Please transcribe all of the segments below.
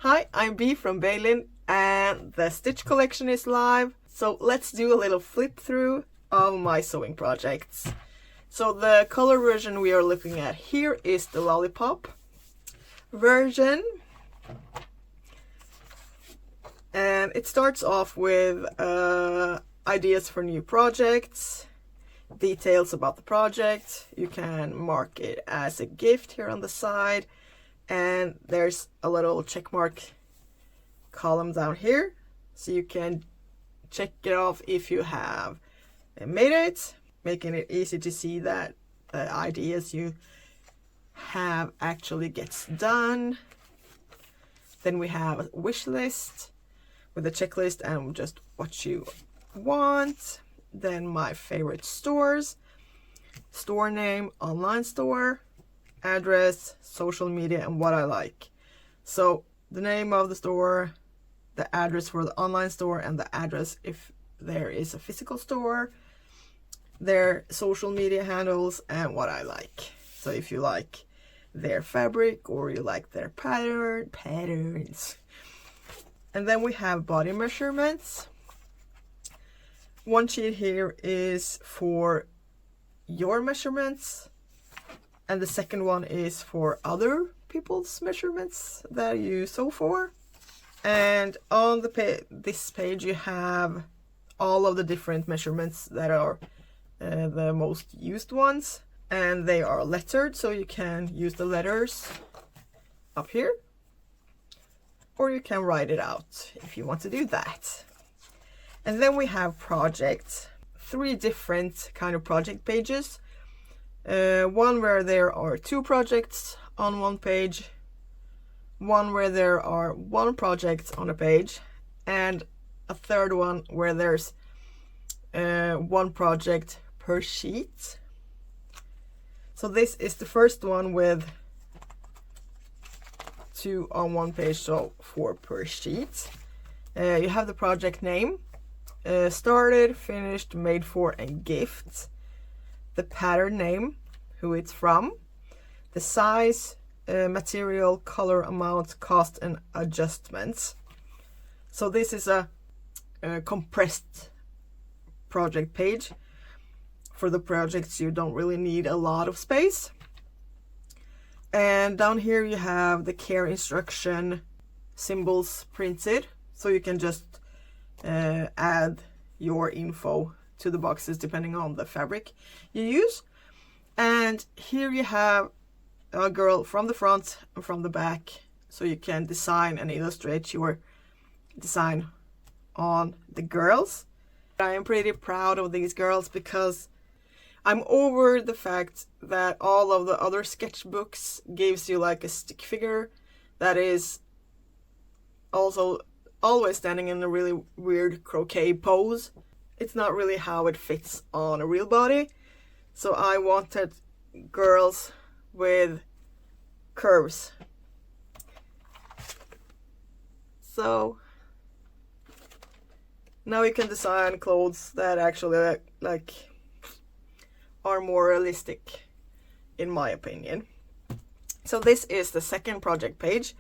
Hi, I'm Bee from Beilind and the stitch collection is live. So let's do a little flip through of my sewing projects. So the color version we are looking at here is the lollipop version. And it starts off with ideas for new projects, details about the project. You can mark it as a gift here on the side. And there's a little check mark column down here, so you can check it off if you have made it, making it easy to see that the ideas you have actually gets done. Then we have a wish list with a checklist and just what you want. Then my favorite stores, store name, online store, address, social media, and what I like. So the name of the store, the address for the online store, and the address if there is a physical store, their social media handles, and what I like. So if you like their fabric or you like their patterns. And then we have body measurements. One sheet here is for your measurements, and the second one is for other people's measurements that you sew for. And on this page you have all of the different measurements that are the most used ones, and they are lettered, so you can use the letters up here, or you can write it out if you want to do that. And then we have projects, 3 different kind of project pages. One where there are 2 projects on one page, one where there are 1 project on a page, and a third one where there's 1 project per sheet. So this is the first one with 2 on one page, so 4 per sheet. You have the project name, started, finished, made for, and gifts. The pattern name, who it's from, the size, material, color, amount, cost, and adjustments. So this is a compressed project page for the projects you don't really need a lot of space. And down here you have the care instruction symbols printed, so you can just add your info to the boxes depending on the fabric you use. And here you have a girl from the front and from the back, so you can design and illustrate your design on the girls. I am pretty proud of these girls because I'm over the fact that all of the other sketchbooks gives you like a stick figure that is also always standing in a really weird croquet pose. It's not really how it fits on a real body. So I wanted girls with curves. So now you can design clothes that actually like are more realistic, in my opinion. So this is the second project page,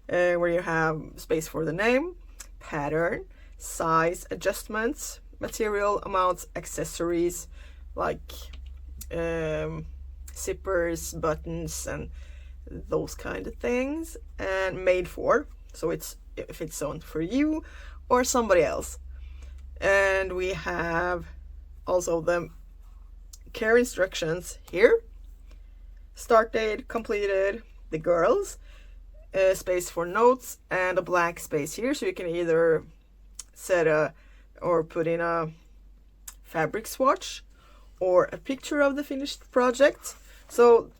where you have space for the name, pattern, size, adjustments, material, amounts, accessories like zippers, buttons, and those kind of things, and made for, so it's if it's sewn for you or somebody else. And we have also the care instructions here, start date, completed, the girls, space for notes, and a blank space here, so you can either set or put in a fabric swatch or a picture of the finished project. So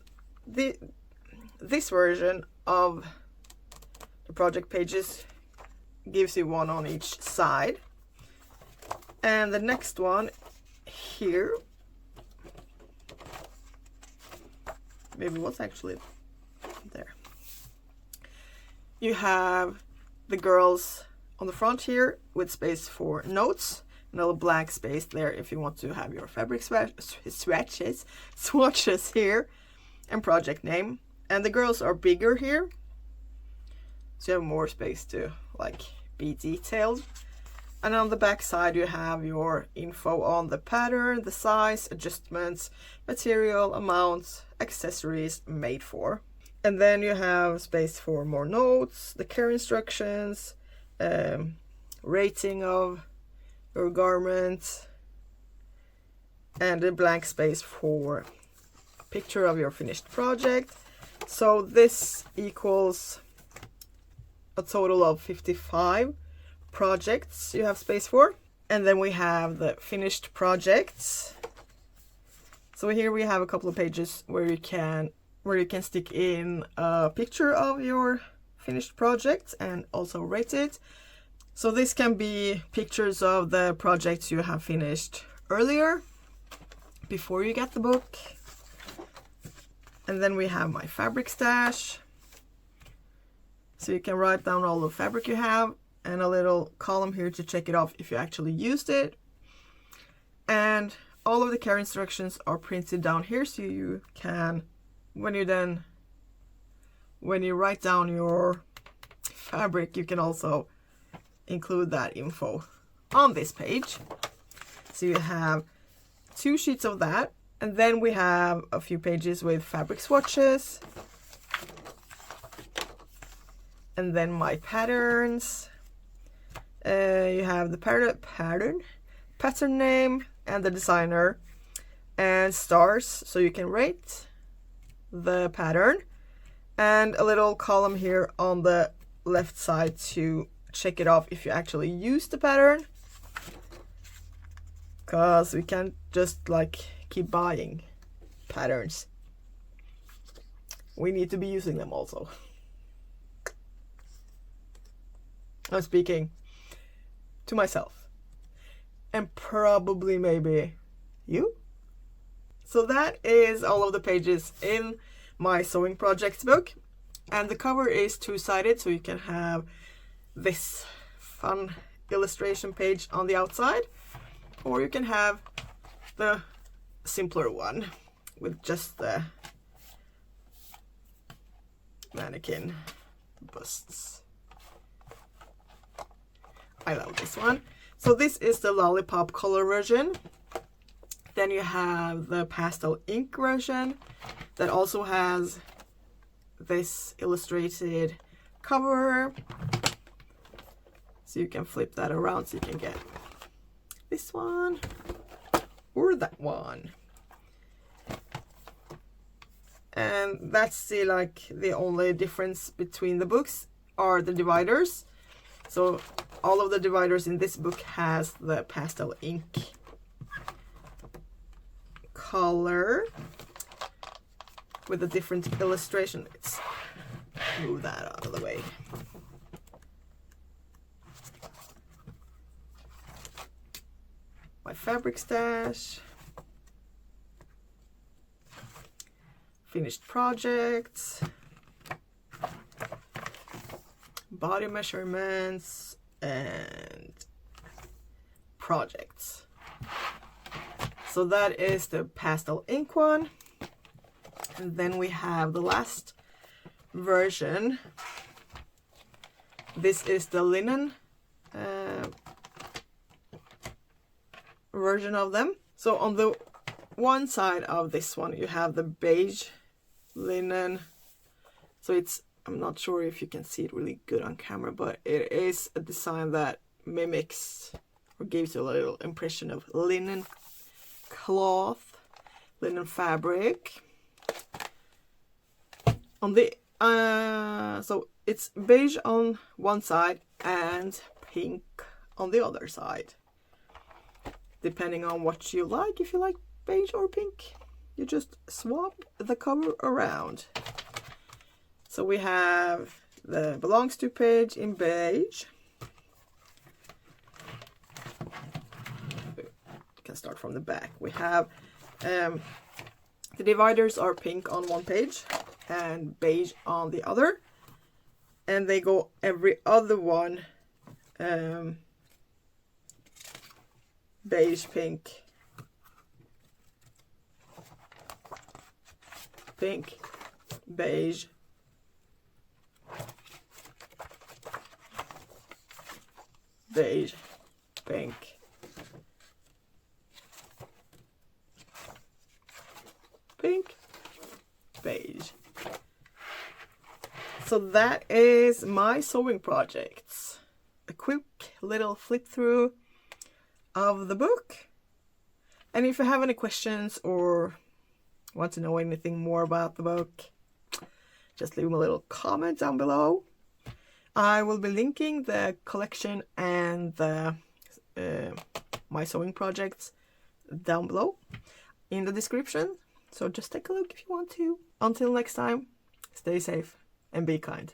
this version of the project pages gives you 1 on each side. And the next one here, maybe what's actually there. You have the girls on the front here with space for notes, another blank space there if you want to have your fabric swatches here, and project name. And the girls are bigger here, so you have more space to like be detailed. And on the back side you have your info on the pattern, the size, adjustments, material, amount, accessories made for. And then you have space for more notes, the care instructions, rating of your garment, and a blank space for a picture of your finished project. So this equals a total of 55 projects you have space for. And then we have the finished projects. So here we have a couple of pages where you can stick in a picture of your finished project and also rate it. So this can be pictures of the projects you have finished earlier, before you get the book. And then we have my fabric stash. So you can write down all the fabric you have, and a little column here to check it off if you actually used it. And all of the care instructions are printed down here, so you can, when you write down your fabric, you can also include that info on this page. So you have 2 sheets of that, and then we have a few pages with fabric swatches, and then my patterns. You have the pattern name and the designer, and stars so you can rate the pattern, and a little column here on the left side to check it off if you actually use the pattern, because we can't just like keep buying patterns. We need to be using them also. I'm speaking to myself and probably maybe you. So that is all of the pages in my sewing projects book, and the cover is 2-sided, so you can have this fun illustration page on the outside, or you can have the simpler one with just the mannequin busts. I love this one. So this is the lollipop color version. Then you have the pastel ink version that also has this illustrated cover. So you can flip that around so you can get this one or that one. And that's the only difference between the books are the dividers. So all of the dividers in this book has the pastel ink color with a different illustration. Let's move that out of the way. My fabric stash, finished projects, body measurements, and projects. So that is the pastel ink one. And then we have the last version. This is the linen version of them. So on the one side of this one you have the beige linen. So it's, I'm not sure if you can see it really good on camera, but it is a design that mimics or gives you a little impression of linen cloth, linen fabric. On the so it's beige on one side and pink on the other side, depending on what you like. If you like beige or pink, you just swap the cover around. So we have the belongs to page in beige. You can start from the back. We have the dividers are pink on one page and beige on the other, and they go every other one beige, pink, pink, beige, beige, pink. Pink, beige. So that is my sewing projects. A quick little flip through of the book. And if you have any questions or want to know anything more about the book, just leave me a little comment down below. I will be linking the collection and the my sewing projects down below in the description. So just take a look if you want to. Until next time, stay safe and be kind.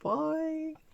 Bye!